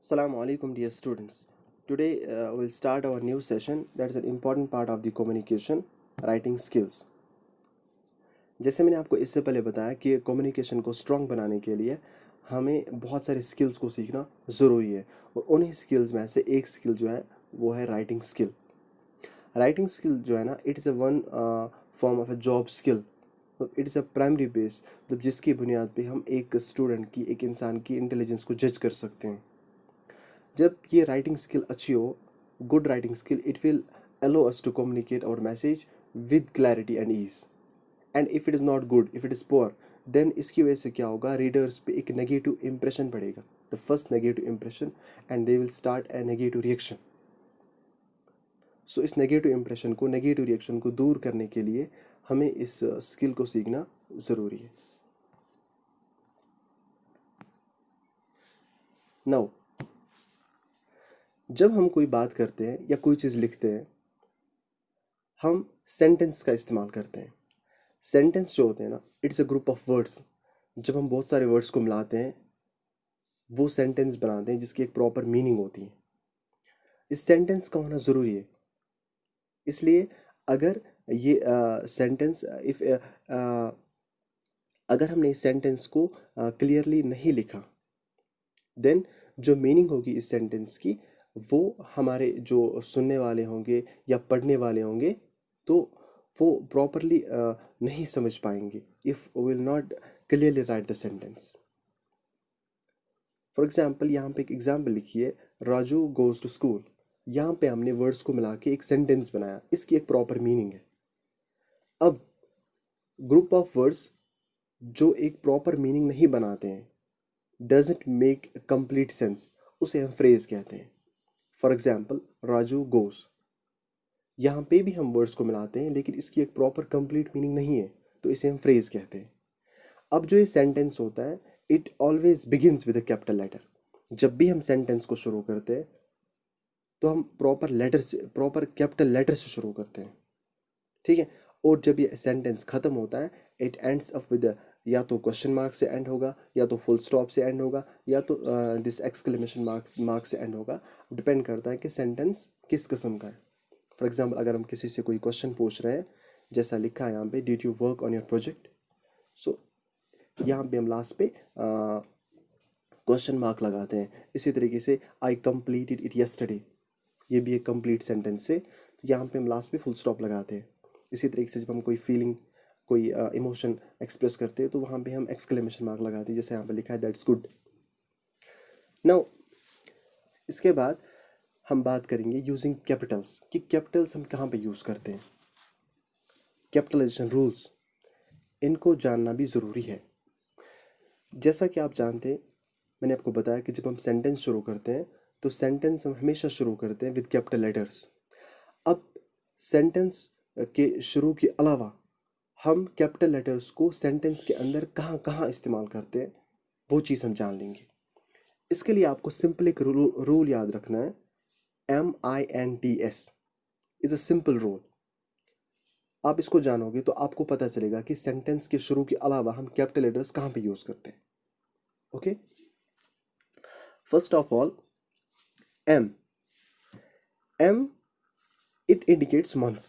Assalamu alaikum, dear students. Today we'll start our new session that is an important part of the communication, writing skills. जैसे मैंने आपको इससे पहले बताया कि कम्युनिकेशन को स्ट्रॉन्ग बनाने के लिए हमें बहुत सारे स्किल्स को सीखना ज़रूरी है और उन्हीं स्किल्स में से एक स्किल जो है वो है राइटिंग स्किल। राइटिंग स्किल जो है ना, it is a one form of a job skill. It is a primary base, मतलब जिसकी बुनियाद पे हम एक स्टूडेंट की, एक इंसान की इंटेलिजेंस को जज कर सकते हैं। जब ये राइटिंग स्किल अच्छी हो, good writing skill, it will allow us to communicate our message with clarity and ease. And if it is not good, if it is poor, then इसकी वजह से क्या होगा, रीडर्स पे एक नेगेटिव इंप्रेशन पड़ेगा, the first negative impression, and they will start a negative reaction. So इस negative impression को, नेगेटिव रिएक्शन को दूर करने के लिए हमें इस स्किल को सीखना ज़रूरी है। नाउ, जब हम कोई बात करते हैं या कोई चीज़ लिखते हैं, हम सेंटेंस का इस्तेमाल करते हैं। सेंटेंस जो होते हैं ना, it's a group of words. जब हम बहुत सारे वर्ड्स को मिलाते हैं, वो सेंटेंस बनाते हैं जिसकी एक प्रॉपर मीनिंग होती है। इस सेंटेंस का होना ज़रूरी है, इसलिए अगर ये सेंटेंस इफ अगर हमने इस सेंटेंस को क्लियरली नहीं लिखा, देन जो मीनिंग होगी इस सेंटेंस की, वो हमारे जो सुनने वाले होंगे या पढ़ने वाले होंगे, तो वो प्रॉपरली नहीं समझ पाएंगे if will not clearly right the sentence. For example, यहाँ पे एक एग्जाम्पल लिखिए, राजू गोज़ टू स्कूल। यहाँ पे हमने वर्ड्स को मिला के एक सेंटेंस बनाया, इसकी एक प्रॉपर मीनिंग है। अब ग्रुप ऑफ वर्ड्स जो एक प्रॉपर मीनिंग नहीं बनाते हैं, डजंट मेक कंप्लीट सेंस, उसे हम फ्रेज कहते हैं। फॉर एग्जाम्पल, राजू गोज़, यहाँ पे भी हम वर्ड्स को मिलाते हैं लेकिन इसकी एक प्रॉपर कंप्लीट मीनिंग नहीं है, तो इसे हम फ्रेज कहते हैं। अब जो ये सेंटेंस होता है, it always begins with a capital letter. जब भी हम सेंटेंस को शुरू करते हैं तो हम प्रॉपर लेटर से, प्रॉपर कैपिटल लेटर से शुरू करते हैं, ठीक है। और जब ये सेंटेंस खत्म होता है, इट एंड्स अप विद, या तो क्वेश्चन मार्क से एंड होगा, या तो फुल स्टॉप से एंड होगा, या तो दिस एक्सक्लेमेशन मार्क से एंड होगा। डिपेंड करता है कि सेंटेंस किस किस्म का है। फॉर एग्जाम्पल, अगर हम किसी से कोई क्वेश्चन पूछ रहे हैं, जैसा लिखा है यहाँ पे, did you work on your project, so यहाँ पे हम लास्ट पे क्वेश्चन मार्क लगाते हैं। इसी तरीके से, आई कंप्लीटेड इट यस्टरडे, ये भी एक कंप्लीट सेंटेंस है, तो यहाँ पे हम लास्ट पे फुल स्टॉप लगाते हैं। इसी तरीके से जब हम कोई फीलिंग, कोई इमोशन एक्सप्रेस करते हैं, तो वहाँ पे हम एक्सक्लेमेशन मार्क लगाते हैं, जैसे यहाँ पे लिखा है, दैट्स गुड। नाउ, इसके बाद हम बात करेंगे यूजिंग कैपिटल्स, कि कैपिटल्स हम कहाँ पे यूज़ करते हैं। कैपिटलाइजेशन रूल्स, इनको जानना भी ज़रूरी है। जैसा कि आप जानते हैं, मैंने आपको बताया कि जब हम सेंटेंस शुरू करते हैं, तो सेंटेंस हम हमेशा शुरू करते हैं विद कैपिटल लेटर्स। अब सेंटेंस के शुरू के अलावा हम कैपिटल लेटर्स को सेंटेंस के अंदर कहाँ कहाँ इस्तेमाल करते हैं, वो चीज़ हम जान लेंगे। इसके लिए आपको सिंपल एक रूल याद रखना है, MINTS is a simple rule. आप इसको जानोगे तो आपको पता चलेगा कि सेंटेंस के शुरू के अलावा हम कैपिटल लेटर्स कहाँ पे यूज़ करते हैं। Okay, first of all, M M it indicates months.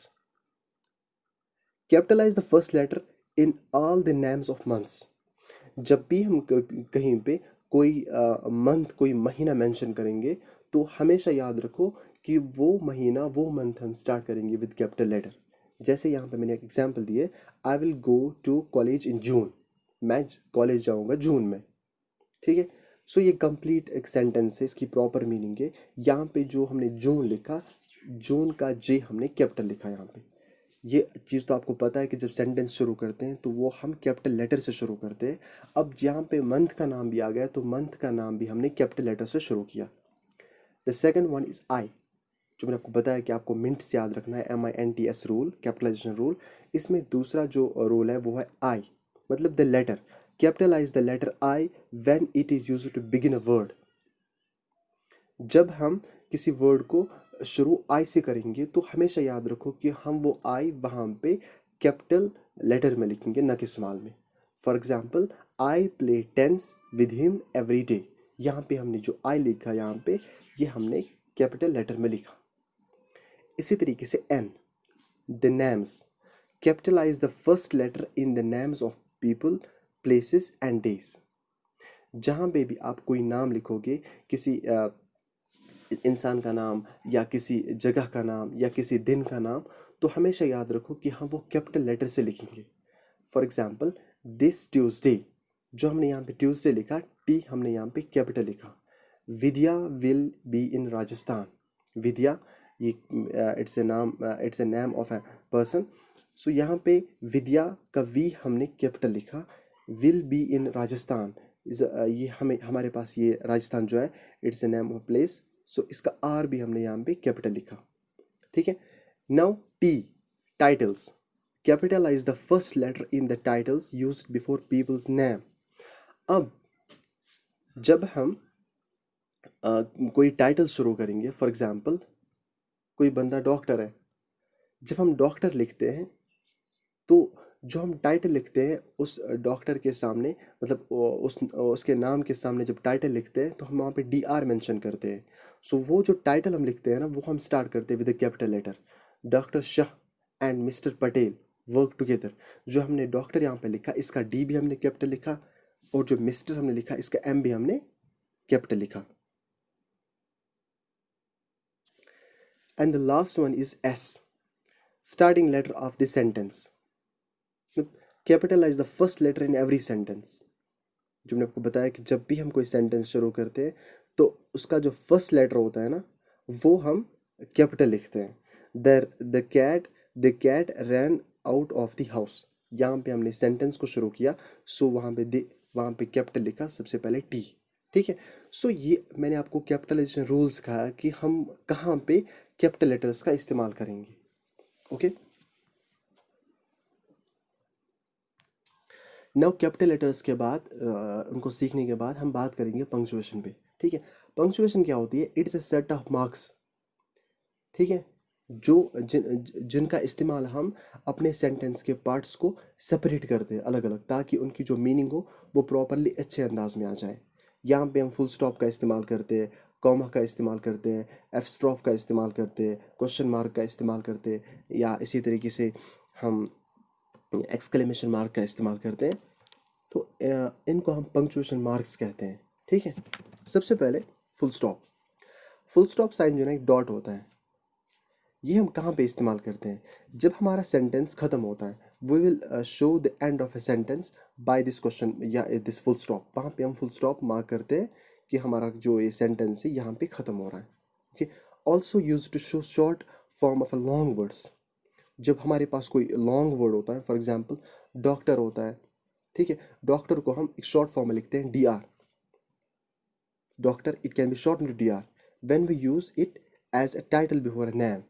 Capitalize the first letter in all the names of months. जब भी हम कहीं पे कोई मंथ, कोई महीना मेंशन करेंगे, तो हमेशा याद रखो कि वो महीना, वो मंथ हम स्टार्ट करेंगे विद कैपिटल लेटर। जैसे यहाँ पे मैंने एक एग्जांपल दिए, I will go to college in June, मैं कॉलेज जाऊँगा जून में, ठीक है। सो ये कंप्लीट एक सेंटेंस है, इसकी प्रॉपर मीनिंग है। यहाँ पे जो हमने जून लिखा, जून का जे हमने कैपिटल लिखा यहाँ पे। ये चीज़ तो आपको पता है कि जब सेंटेंस शुरू करते हैं तो वो हम कैपिटल लेटर से शुरू करते हैं। अब यहाँ पे मंथ का नाम भी आ गया, तो मंथ का नाम भी हमने कैपिटल लेटर से शुरू किया। The second one is I, जो मैंने आपको बताया कि आपको मिनट्स याद रखना है, MINTS रूल, कैपिटलाइजेशन रूल। इसमें दूसरा जो रूल है वो है आई, मतलब the letter, capitalise the letter I when it is used to begin a word. जब हम किसी वर्ड को शुरू आई से करेंगे, तो हमेशा याद रखो कि हम वो आई वहाँ पे कैपिटल लेटर में लिखेंगे, न कि स्मॉल में। For example, I play tennis with him every day, यहाँ पे हमने जो आई लिखा यहाँ पे, ये हमने कैपिटल लेटर में लिखा। इसी तरीके से N, the names, capitalise the first letter in the names of people, places and days. जहाँ पे भी आप कोई नाम लिखोगे, किसी इंसान का नाम या किसी जगह का नाम या किसी दिन का नाम, तो हमेशा याद रखो कि हम वो कैपिटल लेटर से लिखेंगे। फॉर एग्जाम्पल दिस ट्यूसडे, जो हमने यहाँ पे ट्यूसडे लिखा, टी हमने यहाँ पे कैपिटल लिखा। Vidya will be in Rajasthan, Vidya ये इट्स ए नाम, it's a name of a person. So यहाँ पे विद्या का वी हमने कैपिटल लिखा, विल बी इन राजस्थान ये हमें हमारे पास ये राजस्थान जो है it's a name of place, so इसका आर भी हमने यहाँ पे कैपिटल लिखा। ठीक है। Now T, titles, capitalise the first letter in the titles used before people's name. अब जब हम कोई टाइटल शुरू करेंगे, फॉर एग्जाम्पल कोई बंदा डॉक्टर है, जब हम डॉक्टर लिखते हैं तो जो हम टाइटल लिखते हैं उस डॉक्टर के सामने, मतलब उसके नाम के सामने जब टाइटल लिखते हैं तो हम वहाँ पे डी आर मैंशन करते हैं। सो वो जो टाइटल हम लिखते हैं ना, वो हम स्टार्ट करते हैं with the capital letter. Doctor Shah and mister Patel work together, जो हमने डॉक्टर यहाँ पे लिखा, इसका डी भी हमने कैपिटल लिखा, और जो मिस्टर हमने लिखा, इसका एम भी हमने कैपिटल लिखा। And the last one is S, starting letter of the sentence, capitalise the first letter in every sentence. जो मैंने आपको बताया कि जब भी हम कोई सेंटेंस शुरू करते हैं तो उसका जो फर्स्ट लेटर होता है ना, वो हम कैपिटल लिखते हैं। The cat ran out of the house, यहाँ पे हमने सेंटेंस को शुरू किया, सो वहाँ पे कैपिटल लिखा सबसे पहले टी। ठीक है। सो ये मैंने आपको कैपिटलाइजेशन रूल सिखाया कि हम कहाँ पे कैपिटल लेटर्स का इस्तेमाल करेंगे। ओके। नाउ कैपिटल लेटर्स के बाद उनको सीखने के बाद हम बात करेंगे पंक्चुएशन पे। ठीक है। पंक्चुएशन क्या होती है? It's a set of marks, ठीक है, जिनका इस्तेमाल हम अपने सेंटेंस के पार्ट्स को सेपरेट करते हैं अलग अलग, ताकि उनकी जो मीनिंग हो वो प्रॉपरली अच्छे अंदाज में आ जाए। यहाँ पे हम फुल स्टॉप का इस्तेमाल करते हैं, कॉमा का इस्तेमाल करते हैं, एफ स्ट्रॉफ का इस्तेमाल करते हैं, क्वेश्चन मार्क का इस्तेमाल करते हैं, या इसी तरीके से हम एक्सक्लेमेशन मार्क का इस्तेमाल करते हैं। तो इनको हम पंक्चुएशन मार्क्स कहते हैं। ठीक है। सबसे पहले full stop. Full stop sign जो है एक डॉट होता है, ये हम कहाँ पे इस्तेमाल करते हैं? जब हमारा सेंटेंस ख़त्म होता है, we will show the end of a sentence by this question या दिस फुल स्टॉप। वहाँ पे हम फुल स्टॉप मार्क करते हैं कि हमारा जो ये सेंटेंस है यहाँ पे ख़त्म हो रहा है। Okay. Also use to show short form of a long words. जब हमारे पास कोई लॉन्ग वर्ड होता है, फॉर एग्जाम्पल डॉक्टर होता है, ठीक है, डॉक्टर को हम एक शॉर्ट फॉर्म में लिखते हैं D R, doctor, it can be short to D R when we use it as a title before a name.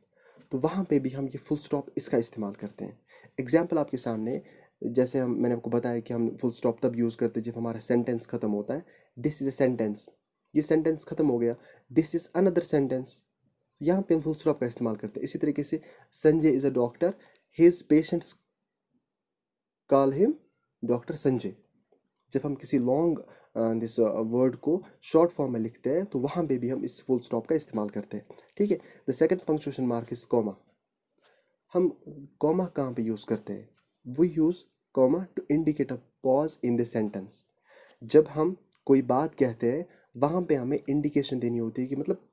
तो वहाँ पे भी हम ये फुल स्टॉप इसका इस्तेमाल करते हैं। एग्जाम्पल आपके सामने, जैसे मैंने आपको बताया कि हम फुल स्टॉप तब यूज़ करते हैं जब हमारा सेंटेंस ख़त्म होता है। दिस इज़ अ सेंटेंस, ये सेंटेंस ख़त्म हो गया, दिस इज़ अनदर सेंटेंस, यहाँ पे हम फुल स्टॉप का इस्तेमाल करते हैं। इसी तरीके से Sanjay is a doctor, his patients call him doctor Sanjay. जब हम किसी लॉन्ग दिस वर्ड को शॉर्ट फॉर्म में लिखते हैं तो वहाँ पे भी हम इस फुल स्टॉप का इस्तेमाल करते हैं। ठीक है। The second punctuation mark is comma. हम कॉमा कहाँ पे यूज़ करते हैं? We use comma to indicate a pause in the sentence. जब हम कोई बात कहते हैं वहाँ पे हमें इंडिकेशन देनी होती है कि मतलब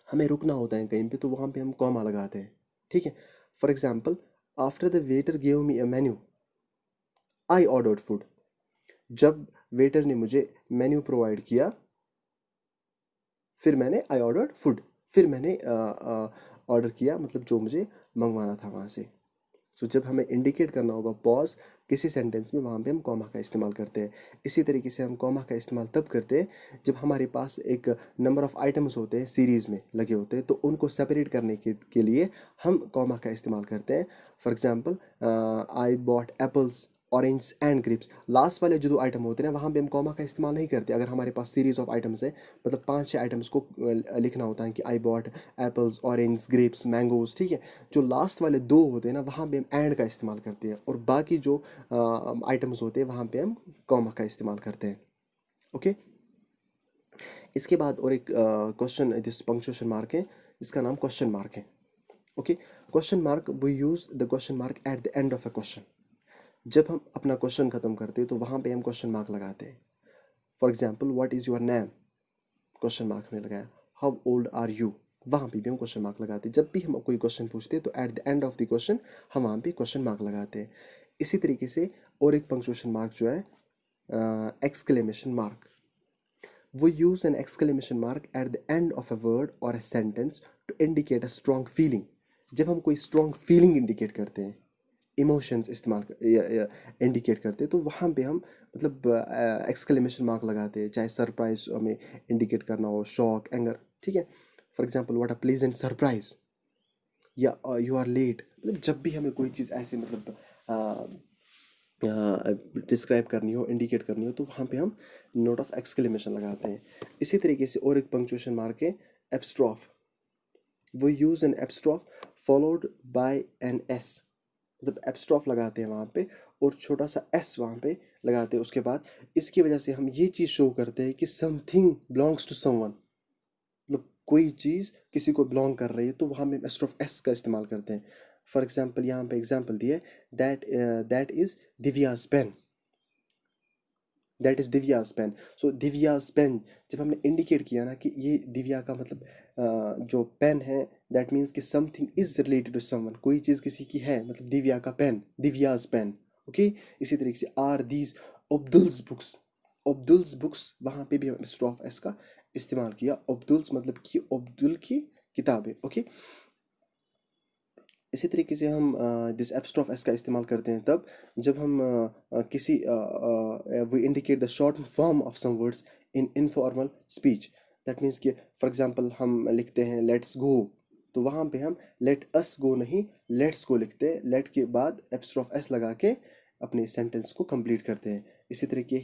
हमें रुकना होता है कहीं पे, तो वहाँ पे हम कॉमा लगाते हैं। ठीक है। For example, after the waiter give me a menu I ordered food. जब वेटर ने मुझे मेन्यू प्रोवाइड किया, फिर मैंने आई ऑर्डर्ड फूड, फिर मैंने ऑर्डर किया, मतलब जो मुझे मंगवाना था वहाँ से। सो जब हमें इंडिकेट करना होगा पॉज किसी सेंटेंस में, वहाँ पे हम कॉमा का इस्तेमाल करते हैं। इसी तरीके से हम कॉमा का इस्तेमाल तब करते हैं जब हमारे पास एक नंबर ऑफ़ आइटम्स होते हैं, सीरीज़ में लगे होते हैं, तो उनको सेपरेट करने के लिए हम कॉमा का इस्तेमाल करते हैं। For example, I bought apples orange and grapes. Last वाले जो दो आइटम होते हैं ना, वहाँ पे हम कॉमा का इस्तेमाल नहीं करते। अगर हमारे पास सीरीज़ ऑफ आइटम्स है, मतलब 5-6 आइटम्स को लिखना होता है कि I bought apples orange grapes mangoes, ठीक है, जो लास्ट वाले दो होते हैं ना, वहाँ पे हम एंड का इस्तेमाल करते हैं, और बाकी जो आइटम्स होते हैं वहाँ पे हम कॉमा का इस्तेमाल करते हैं। ओके। इसके बाद और एक क्वेश्चन दिस पंक्चुएशन मार्क है, इसका नाम क्वेश्चन मार्क है। Okay, question mark we use the question mark at the end of a question. जब हम अपना क्वेश्चन खत्म करते हैं तो वहाँ पे हम क्वेश्चन मार्क लगाते हैं। For example, what is your name, question mark हमने लगाया। हाउ ओल्ड आर यू, वहाँ पे भी हम क्वेश्चन मार्क लगाते हैं। जब भी हम कोई क्वेश्चन पूछते हैं तो eight the end of the question हम वहाँ पे क्वेश्चन मार्क लगाते हैं। इसी तरीके से और एक पंक्चुएशन मार्क जो है exclamation mark. We use an exclamation mark at the end of a word or a sentence to indicate a strong feeling। जब हम कोई strong feeling indicate करते हैं, इमोशंस इस्तेमाल इंडिकेट करते हैं, तो वहाँ पे हम मतलब एक्सक्लेमेशन मार्क लगाते हैं, चाहे सरप्राइज हमें इंडिकेट करना हो, शॉक, एंगर, ठीक है। For example, what a pleasant surprise, या यू आर लेट। मतलब जब भी हमें कोई चीज़ ऐसे मतलब डिस्क्राइब करनी हो, इंडिकेट करनी हो, तो वहाँ पे हम नोट ऑफ एक्सक्लेमेशन लगाते हैं। इसी तरीके से और एक पंक्चुएशन मार्क है एप्स्ट्रॉफ। वो use an apostrophe followed by an S. मतलब एप्स्ट्रॉफ लगाते हैं वहाँ पे और छोटा सा एस वहाँ पे लगाते हैं उसके बाद। इसकी वजह से हम ये चीज़ शो करते हैं कि समथिंग बिलोंग्स टू समवन। मतलब कोई चीज़ किसी को बिलोंग कर रही है, तो वहाँ में एप्स्ट्रॉफ एस का इस्तेमाल करते हैं। फॉर एग्जाम्पल, यहाँ पे एग्जाम्पल दिए, that is Divya's pen, that is Divya's pen. So Divya's pen, जब हमने इंडिकेट किया ना कि ये दिव्या का मतलब जो पेन है, दैट मीन्स कि something is related to someone, कोई चीज़ किसी की है, मतलब दिव्या का पेन, दिव्याज पेन। ओके, इसी तरीके से are these Abdul's books, Abdul's books, वहाँ पे भी हम स्ट्रॉफ एस का इस्तेमाल किया। अब्दुल्स मतलब कि अब्दुल की किताबें। ओके, इसी तरीके से हम दिस एब्स्ट्रॉफ एस का इस्तेमाल करते हैं तब जब हम किसी we indicate the short form of some words in informal speech. That means कि फॉर एग्जांपल हम लिखते हैं लेट्स गो, तो वहाँ पे हम लेट अस गो नहीं, लेट्स गो लिखते हैं, लेट के बाद एब्स्ट्रॉफ एस लगा के अपने सेंटेंस को कंप्लीट करते हैं। इसी तरीके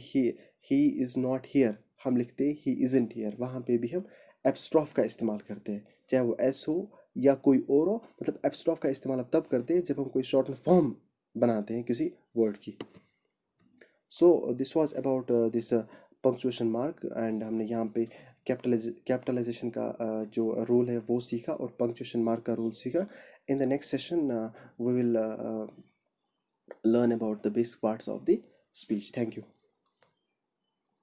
ही इज़ नॉट हियर, हम लिखते हैं ही इज़ंट हियर, वहाँ पे भी हम एब्स्ट्रॉफ का इस्तेमाल करते हैं, चाहे वो एस हो या कोई और हो। मतलब एब्स्ट्रॉफ का इस्तेमाल अब तब करते हैं जब हम कोई शॉर्ट फॉर्म बनाते हैं किसी वर्ड की। So this was about this punctuation mark, and हमने यहाँ पे कैपिटलाइजेशन का जो रूल है वो सीखा और पंक्चुएशन मार्क का रूल सीखा। In the next session we will learn about the basic parts of the speech. Thank you.